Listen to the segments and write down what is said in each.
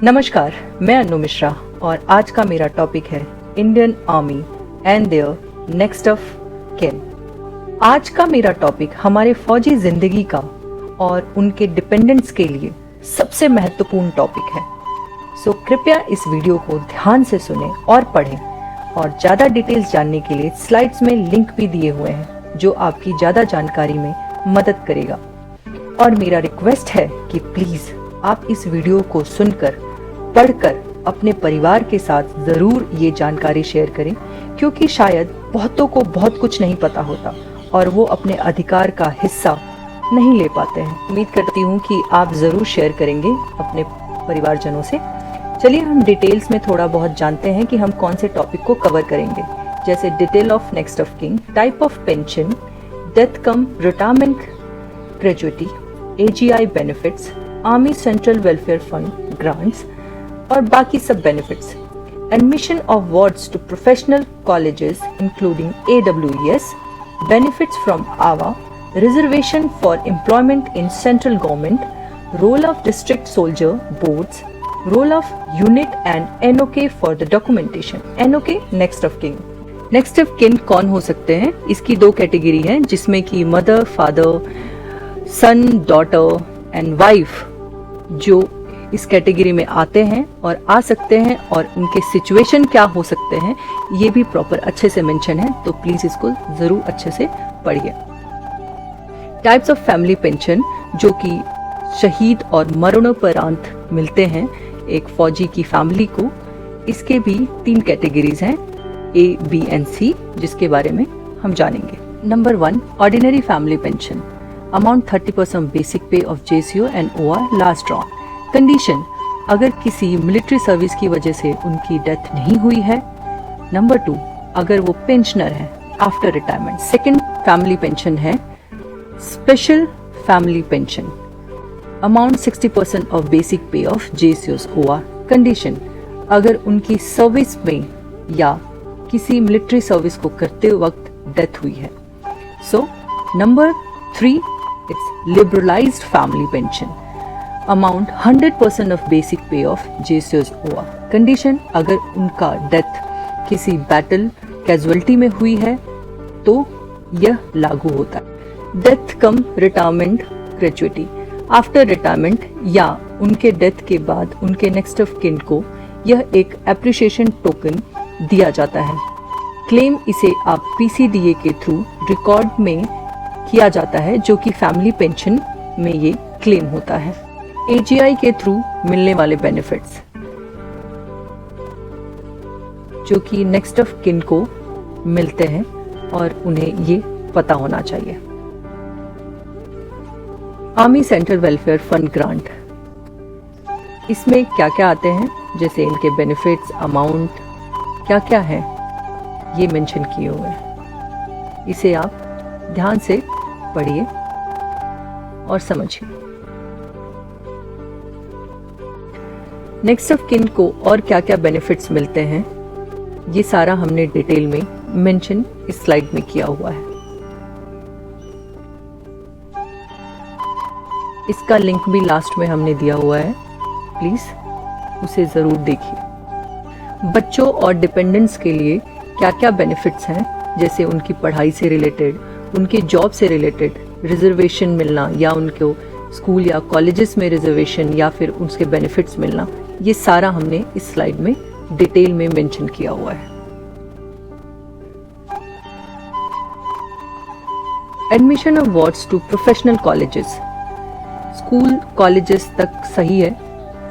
नमस्कार, मैं अनु मिश्रा और आज का मेरा टॉपिक है Indian army and their next of kin. आज का मेरा टॉपिक हमारे फौजी जिंदगी का और उनके डिपेंडेंट्स के लिए सबसे महत्वपूर्ण टॉपिक है। सो कृपया इस वीडियो को ध्यान से सुनें और पढ़ें, और ज़्यादा डिटेल्स जानने के लिए स्लाइड्स में लिंक भी दिए हुए हैं जो आपकी ज़्यादा जानकारी में मदद करेगा। और मेरा रिक्वेस्ट है कि प्लीज़ आप इस वीडियो को सुनकर पढ़कर अपने परिवार के साथ ज़रूर ये जानकारी शेयर करें, क्योंकि शायद बहुतों को बहुत कुछ नहीं पता होता और वो अपने अधिकार का हिस्सा नहीं ले पाते हैं। उम्मीद करती हूँ कि आप ज़रूर शेयर करेंगे अपने परिवारजनों से। चलिए हम डिटेल्स में थोड़ा बहुत जानते हैं कि हम कौन से टॉपिक को कवर करेंगे, जैसे detail of next of kin, type of pension, death cum retirement gratuity, AGI benefits, army central welfare fund grants और बाकी सब benefits, admission of wards to professional colleges including AWES, benefits from आवा, reservation for employment in central government, role of district soldier boards, role of unit and NOK for the documentation. NOK next of kin. Next of kin कौन हो सकते हैं? इसकी दो category हैं, जिसमें कि mother, father, son, daughter and wife जो इस कैटेगरी में आते हैं और आ सकते हैं, और उनके सिचुएशन क्या हो सकते हैं ये भी प्रॉपर अच्छे से मेंशन है, तो प्लीज इसको जरूर अच्छे से पढ़िए। टाइप्स ऑफ फैमिली पेंशन जो कि शहीद और मरणोपरांत मिलते हैं एक फौजी की फैमिली को, इसके भी 3 कैटेगरीज हैं, A, B एंड C, जिसके बारे में हम जानेंगे। Number 1, ordinary family pension, amount 30% basic pay of JCO and OR last drawn. Condition, अगर किसी मिलिट्री सर्विस की वजह से उनकी डेथ नहीं हुई है। नंबर 2, अगर वो पेंशनर है after retirement. Second family pension है special family pension, amount 60% of basic pay of JCOs OR। Condition, अगर उनकी सर्विस में या किसी मिलिट्री सर्विस को करते वक्त डेथ हुई है। So number 3, it's liberalised family pension, amount 100% of basic pay of JCOs OR। Condition, अगर उनका डेथ किसी बैटल कैजुअलिटी में हुई है तो यह लागू होता है। Death cum retirement gratuity, after retirement या उनके डेथ के बाद उनके नेक्स्ट ऑफ किन को यह एक एप्रिसिएशन टोकन दिया जाता है। क्लेम इसे आप PCDA के थ्रू रिकॉर्ड में किया जाता है, जो कि फैमिली पेंशन में ये क्लेम होता है। AGI के थ्रू मिलने वाले बेनिफिट्स जो कि नेक्स्ट ऑफ किन को मिलते हैं और उन्हें ये पता होना चाहिए। Army central welfare fund grant, इसमें क्या क्या आते हैं, जैसे इनके बेनिफिट्स, अमाउंट क्या क्या है ये मेंशन किए हुए हैं। इसे आप ध्यान से पढ़िए और समझिए। नेक्स्ट ऑफ किन को और क्या क्या बेनिफिट्स मिलते हैं ये सारा हमने डिटेल में मेंशन इस स्लाइड में किया हुआ है। इसका लिंक भी लास्ट में हमने दिया हुआ है, प्लीज उसे जरूर देखिए। बच्चों और डिपेंडेंट्स के लिए क्या क्या बेनिफिट्स हैं, जैसे उनकी पढ़ाई से रिलेटेड, उनके जॉब से रिलेटेड रिजर्वेशन मिलना, या उनको स्कूल या कॉलेजेस में रिजर्वेशन या फिर उसके बेनिफिट्स मिलना, ये सारा हमने इस स्लाइड में डिटेल में मेंशन किया हुआ है। Admission of wards to professional colleges, school colleges तक सही है,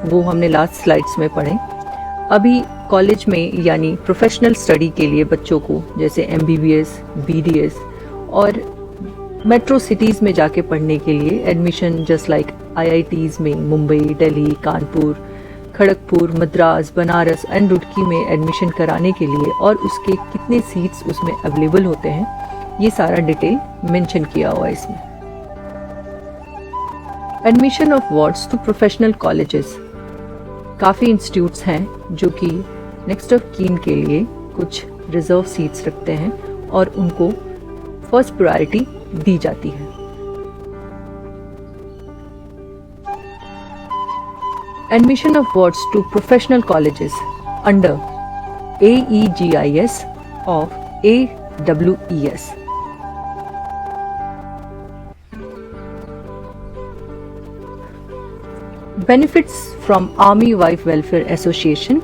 वो हमने लास्ट स्लाइड्स में पढ़े। अभी कॉलेज में यानी प्रोफेशनल स्टडी के लिए बच्चों को जैसे MBBS, BDS और मेट्रो सिटीज़ में जाके पढ़ने के लिए एडमिशन जस्ट लाइक IITs में मुंबई, दिल्ली, कानपुर, खड़गपुर, मद्रास, बनारस एंड रुड़की में एडमिशन कराने के लिए, और उसके कितने सीट्स उसमें अवेलेबल होते हैं, ये सारा डिटेल मेंशन किया हुआ है इसमें। Admission of wards to professional colleges, काफ़ी इंस्टीट्यूट्स हैं जो कि नेक्स्ट ऑफ कीन के लिए कुछ रिजर्व सीट्स रखते हैं और उनको फर्स्ट प्रायोरिटी दी जाती है। Admission of wards to professional colleges under AEGIS of AWES. Benefits from Army Wife Welfare Association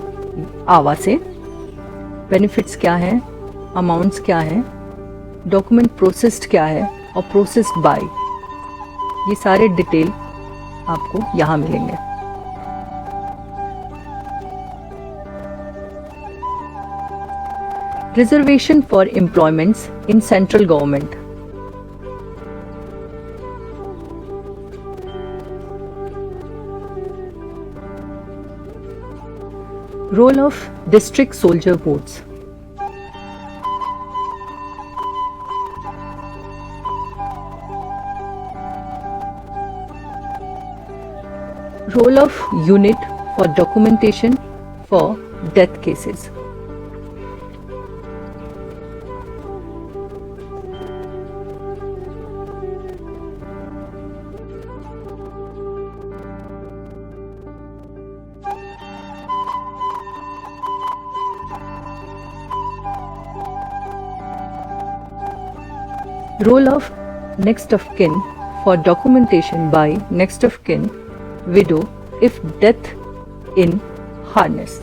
आवा से बेनिफिट्स क्या हैं, अमाउंट्स क्या हैं, डॉक्यूमेंट प्रोसेस्ड क्या है और प्रोसेस्ड बाय, ये सारे डिटेल आपको यहाँ मिलेंगे। Reservation for employments in central government. Role of district soldier boards. Role of unit for documentation for death cases. Role of next of kin for documentation by next of kin widow if death in harness.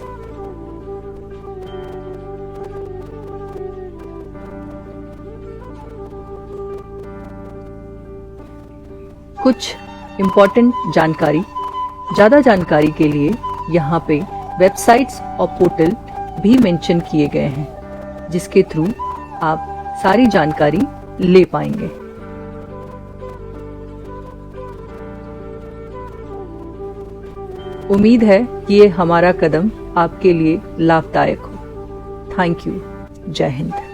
कुछ important जानकारी, ज़्यादा जानकारी के लिए यहाँ पे websites और portal भी मेंशन किए गए हैं जिसके थ्रू आप सारी जानकारी ले पाएंगे। उम्मीद है कि ये हमारा कदम आपके लिए लाभदायक हो। Thank you. जय हिंद।